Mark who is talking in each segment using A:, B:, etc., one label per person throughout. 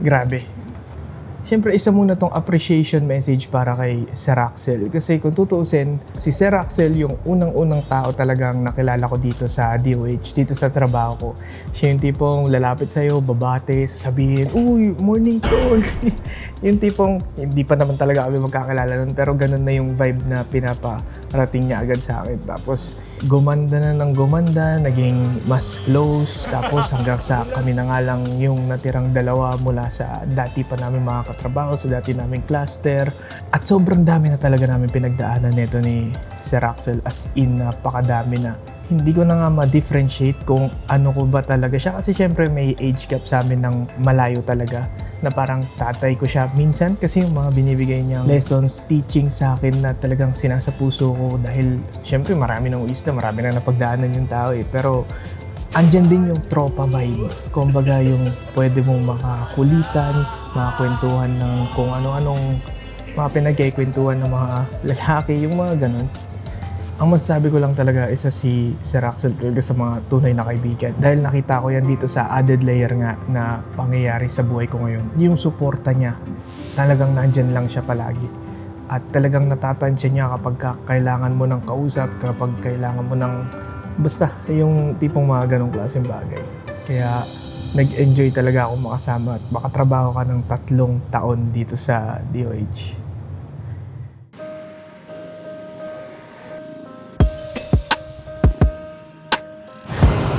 A: Grabe. Siyempre, isa muna tong appreciation message para kay Sir Axel. Kasi kung tutuusin, si Sir Axel yung unang-unang tao talagang nakilala ko dito sa DOH, dito sa trabaho ko. Siya yung tipong lalapit sa'yo, babate, sasabihin, "Uy, morning tol." Yung tipong, hindi pa naman talaga kami magkakilala nun, pero ganun na yung vibe na pinaparating niya agad sa akin. Tapos, gumanda na ng gumanda, naging mas close, tapos hanggang sa kami na nga lang yung natirang dalawa mula sa dati pa namin mga katrabaho, sa dati naming cluster. At sobrang dami na talaga namin pinagdaanan nito ni Sir Axel, as in napakadami na. Hindi ko na nga ma-differentiate kung ano ko ba talaga siya, kasi syempre may age gap sa amin ng malayo talaga, na parang tatay ko siya minsan kasi yung mga binibigay niyang lessons, teaching sa akin na talagang sinasapuso ko, dahil syempre marami ng wisdom, marami na napagdaanan yung tao pero andyan din yung tropa vibe. Kumbaga yung pwede mong makakulitan, makakwentuhan ng kung ano-anong mga pinagkikwentuhan ng mga lalaki, yung mga ganun. Ang masasabi ko lang talaga, isa si Sir Axel talaga sa mga tunay na kaibigan. Dahil nakita ko yan dito sa added layer nga na pangyayari sa buhay ko ngayon. Yung suporta niya, talagang nandyan lang siya palagi. At talagang natatansya niya kapag kailangan mo ng kausap, kapag kailangan mo ng basta yung tipong mga ganong klaseng bagay. Kaya nag-enjoy talaga ako makasama at makatrabaho ka ng 3 taon dito sa DOH.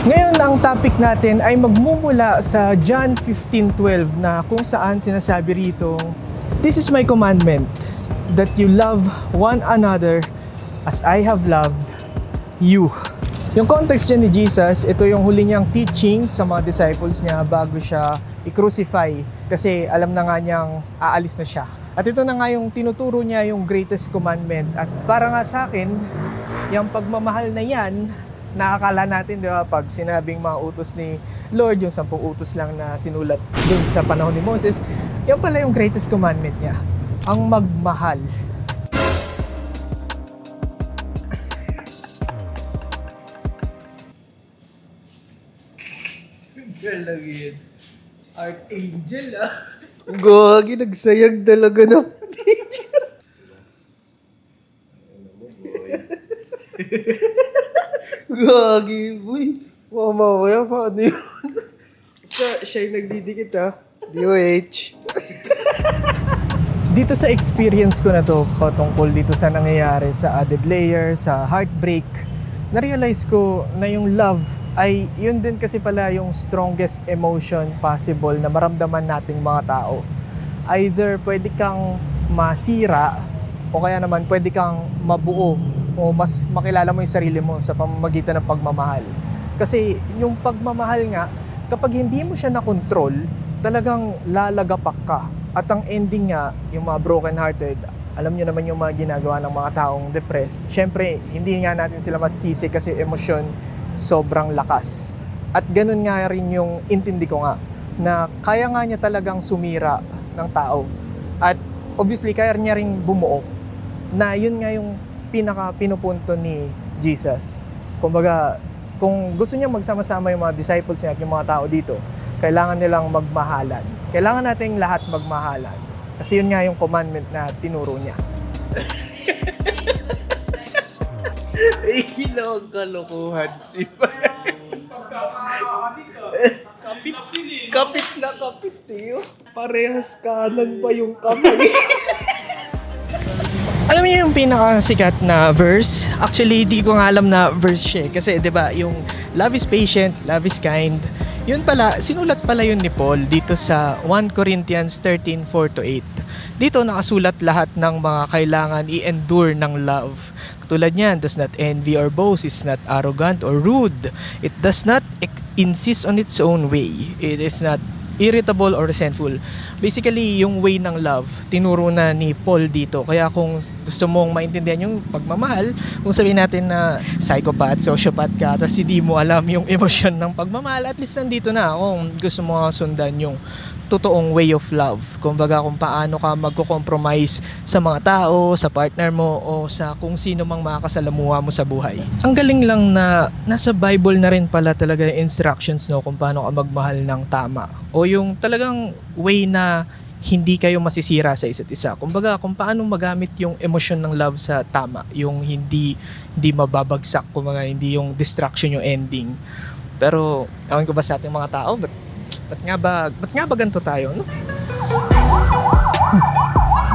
A: Ngayon, ang topic natin ay magmumula sa John 15:12 na kung saan sinasabi rito, "This is my commandment, that you love one another as I have loved you." Yung context dyan ni Jesus, ito yung huli niyang teaching sa mga disciples niya bago siya i-crucify, kasi alam na nga niyang aalis na siya. At ito na nga yung tinuturo niya, yung greatest commandment. At para nga sa akin, yung pagmamahal na yan, nakakala natin, di ba, pag sinabing mga utos ni Lord, yung 10 utos lang na sinulat dun sa panahon ni Moses, yan pala yung greatest commandment niya, ang magmahal. Galagin. Archangel Gagi, nagsayag talaga ng Gagi, boy. Mamaya, paano yun? Siya yung nagdidikit DOH. Dito sa experience ko na to, patungkol dito sa nangyayari sa added layer, sa heartbreak, na-realize ko na yung love ay yun din kasi pala yung strongest emotion possible na maramdaman nating mga tao. Either pwede kang masira o kaya naman pwede kang mabuo o mas makilala mo yung sarili mo sa pamamagitan ng pagmamahal. Kasi yung pagmamahal nga, kapag hindi mo siya nakontrol, talagang lalagapak ka. At ang ending nga, yung mga broken hearted, alam nyo naman yung mga ginagawa ng mga taong depressed. Siyempre, hindi nga natin sila masisisi kasi emosyon sobrang lakas. At ganun nga rin yung intindi ko nga, na kaya nga niya talagang sumira ng tao. At obviously, kaya niya rin bumuo. Na yun nga yung pinaka-pinupunto ni Jesus. Kumbaga, kung gusto niya magsama-sama yung mga disciples niya at yung mga tao dito, kailangan nilang magmahalan. Kailangan nating lahat magmahalan. Kasi yun nga yung commandment na tinuro niya. Ilang kalokohan si Kapit na kapit eh. Parehas kanan pa yung kamay. Alam niyo yung pinakasikat na verse? Actually, di ko nga alam na verse siya. Kasi 'di ba, yung love is patient, love is kind. Yun pala, sinulat pala yun ni Paul dito sa 1 Corinthians 13:4-8. Dito nakasulat lahat ng mga kailangan i-endure ng love. Katulad niyan, does not envy or boast, is not arrogant or rude. It does not insist on its own way. It is not irritable or resentful. Basically, yung way ng love, tinuro na ni Paul dito. Kaya kung gusto mong maintindihan yung pagmamahal, kung sabihin natin na psychopath, sociopath ka, tapos hindi mo alam yung emosyon ng pagmamahal, at least nandito na kung gusto mo sundan yung totoong way of love. Kumbaga kung paano ka magko-compromise sa mga tao, sa partner mo, o sa kung sino mang makakasalamuha mo sa buhay. Ang galing lang na nasa Bible na rin pala talaga yung instructions, no, kung paano ka magmahal ng tama. O o yung talagang way na hindi kayo masisira sa isa't isa. Kumbaga, kung paano magamit yung emosyon ng love sa tama, yung hindi mababagsak, kumbaga hindi yung distraction yung ending. Pero ewan ko ba sa ating mga tao, ba't nga ba ganito tayo, no?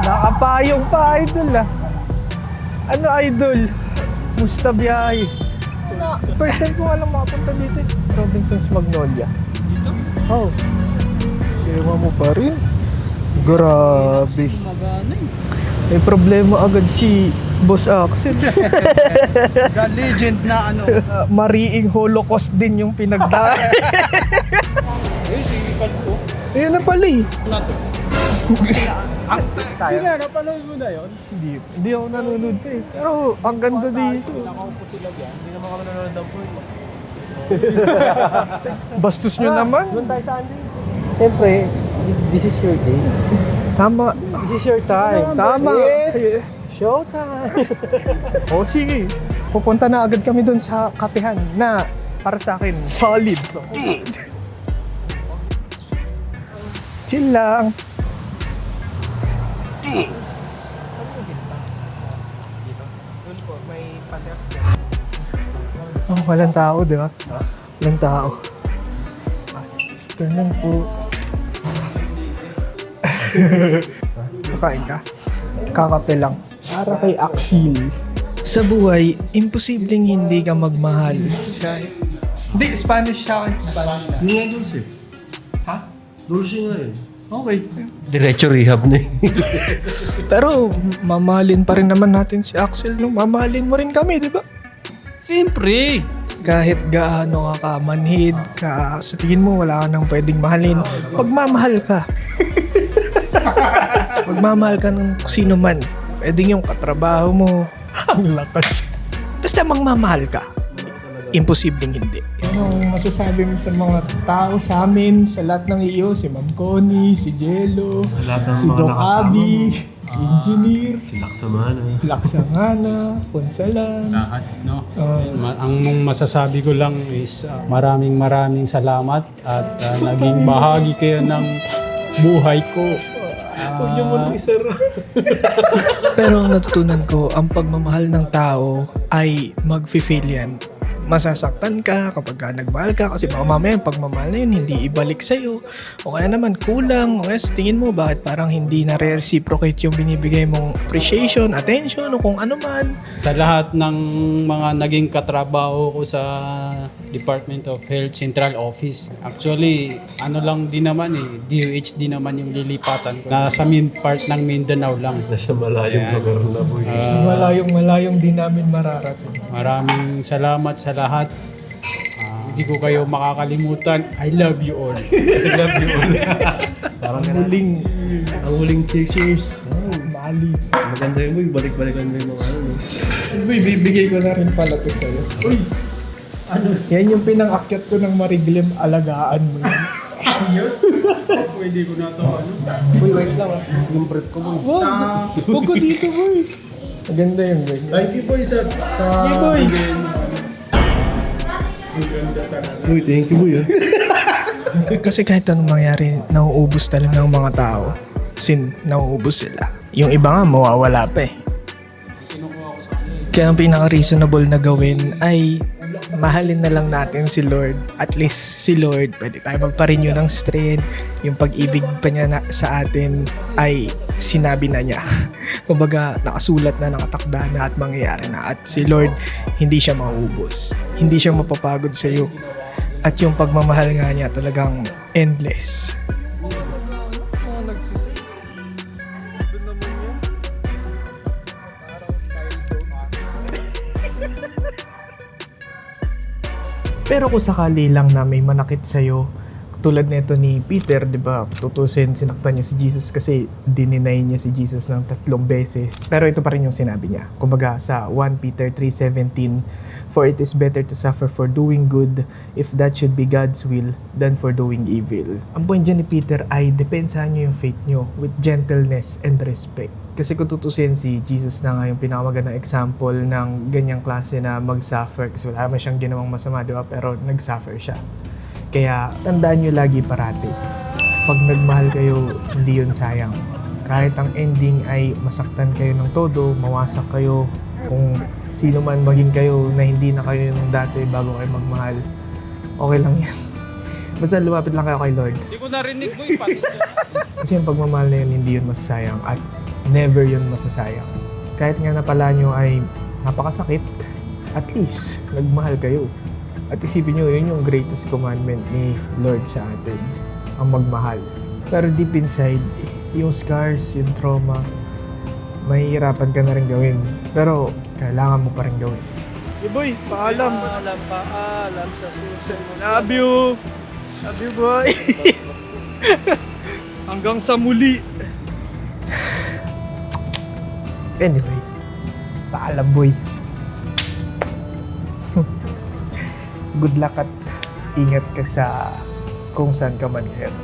A: Nakapayong pa, idol ah. Ano, idol? Musta biyahe? First time ko nga lang makapunta dito. Robinson's Magnolia. Dito? Oo. Ewan mo pa rin. Grabe. May problema agad si Boss Axel.
B: The legend na ano.
A: Mariing Holocaust din yung pinagdaan.
B: Si Kalpo.
A: Ayun na pala eh.
B: Hindi nga, napanood mo na yun?
A: Hindi ako nanonood pa eh. Pero ang ganda dito.
B: Nakaupo sila yan. Hindi naman kami nanonood ng point.
A: Bastos nyo naman.
B: Doon tayo sa Andy. Siyempre, this is your day.
A: Tama.
B: This is your time.
A: Tama.
B: It's showtime.
A: O sige. Pupunta na agad kami doon sa kapehan na para sa akin solid. Chill lang. Oh, walang tao, di ba? Walang tao. Turn lang po. Kakain ka? Kakape lang. Para kay Axel. Sa buhay, imposibleng hindi ka magmahal. Hindi, Spanish siya. Spanish na.
C: Yung nga dulce.
A: Ha?
C: Dulce nga yun.
A: Okay.
C: Diretso rehab na
A: Pero mamahalin pa rin naman natin si Axel. No? Mamahalin mo rin kami, di ba?
C: Siyempre!
A: Kahit gaano ka kamanhid, sa tingin mo wala ka nang pwedeng mahalin. Pagmamahal ka. Pagmamahal ka ng sino man. Pwedeng yung katrabaho mo. Ang lakas. Basta magmamahal ka. Imposibleng hindi. Anong masasabi mo sa mga tao sa amin, sa lahat ng iyo? Si Ma'am Connie, si Jello, si Doc Abby, si Engineer,
C: Si Laksamana.
A: Laksangana, Ponsalan.
D: Lahat, no? Ang masasabi ko lang is maraming salamat at naging bahagi kayo ng buhay ko.
A: Huwag niyo mo nang isara. Pero ang natutunan ko, ang pagmamahal ng tao ay mag-feel yan. Masasaktan ka kapag ka nagmahal ka kasi baka mamaya yung pagmamahal na yun hindi ibalik sa'yo o kaya naman kulang o kaya sa tingin mo bakit parang hindi na reciprocate yung binibigay mong appreciation, attention o kung ano man.
D: Sa lahat ng mga naging katrabaho ko sa Department of Health Central Office. Actually, ano lang din naman DOH din naman yung lilipatan ko. Nasa part ng Mindanao lang.
C: Nasa malayong lugar na po yun.
A: Malayong din namin mararating.
D: Maraming salamat sa lahat. Hindi ko kayo makakalimutan. I love you all.
C: I love you all. Parang ang huling cheers.
A: Mali.
C: Maganda yun boy, balik-balikan mo yung mga ano.
A: Uy, bibigay ko na rin pala to sa'yo. Uy! Ano? Yan yung pinang-akyat ko ng Mariglim, alagaan mo yun.
D: Pwede ko na ito.
C: Boy, wait lang ah. Yung brief ko boy.
A: Huwag ko dito, boy. Maganda yun, boy.
D: Thank you boy sa
A: Hey, boy.
C: Boy, thank you boy ah.
A: Kasi kahit anong mangyari, nauubos talaga ng mga tao. Nauubos sila. Yung iba nga, mawawala pa eh. Kaya ang pinaka-reasonable na gawin ay mahalin na lang natin si Lord. At least si Lord, pwede tayo magpa-renew ng strength. Yung pag-ibig pa niya sa atin ay sinabi na niya. Kumbaga, nakasulat na, nakatakda na at mangyayari na. At si Lord, hindi siya mauubos. Hindi siya mapapagod sa iyo. At yung pagmamahal nga niya talagang endless. Pero kung sakali lang na may manakit sa'yo, tulad nito ni Peter, di ba? Tutusin, sinaktan niya si Jesus kasi dininay niya si Jesus ng 3 beses. Pero ito pa rin yung sinabi niya. Kumbaga sa 1 Peter 3:17, "For it is better to suffer for doing good, if that should be God's will, than for doing evil." Ang point dyan ni Peter ay depensahan niyo yung faith niyo with gentleness and respect. Kasi kung tutusin, si Jesus na nga yung pinakamagandang example ng ganyang klase na mag-suffer. Kasi wala naman siyang ginawang masama, di ba? Pero nag-suffer siya. Kaya tandaan nyo lagi parati, Pag nagmahal kayo, hindi yun sayang. Kahit ang ending ay masaktan kayo ng todo, mawasak kayo, kung sino man maging kayo na hindi na kayo yung dati bago kayo magmahal, okay lang yan. Basta lumapit lang kayo kay Lord.
D: Hindi ko narinig mo yung
A: Kasi yung pagmamahal na yun, hindi yun masasayang at never yun masasayang. Kahit nga napala nyo ay napakasakit, at least nagmahal kayo. At isipin nyo, yun yung greatest commandment ni Lord sa atin, ang magmahal. Pero deep inside, yung scars, yung trauma, mahihirapan ka na rin gawin. Pero kailangan mo pa rin gawin.
C: Hey boy, paalam.
B: Paalam sa susunod.
C: Love you. Love you, boy. Hanggang sa muli.
A: Anyway, paalam boy. Good luck at ingat ka sa kung saan ka man ngayon.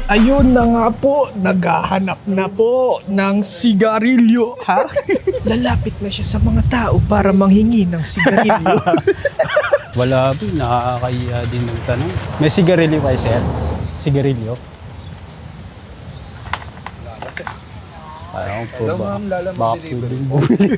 A: Ayun na nga po, naghahanap na po ng sigarilyo, ha? Lalapit na siya sa mga tao para manghingi ng sigarilyo.
D: Wala po, nakakahiya din ng tanong. May sigarilyo kayo, sir? Sigarilyo? Ayaw po ba? Baka po din bumili.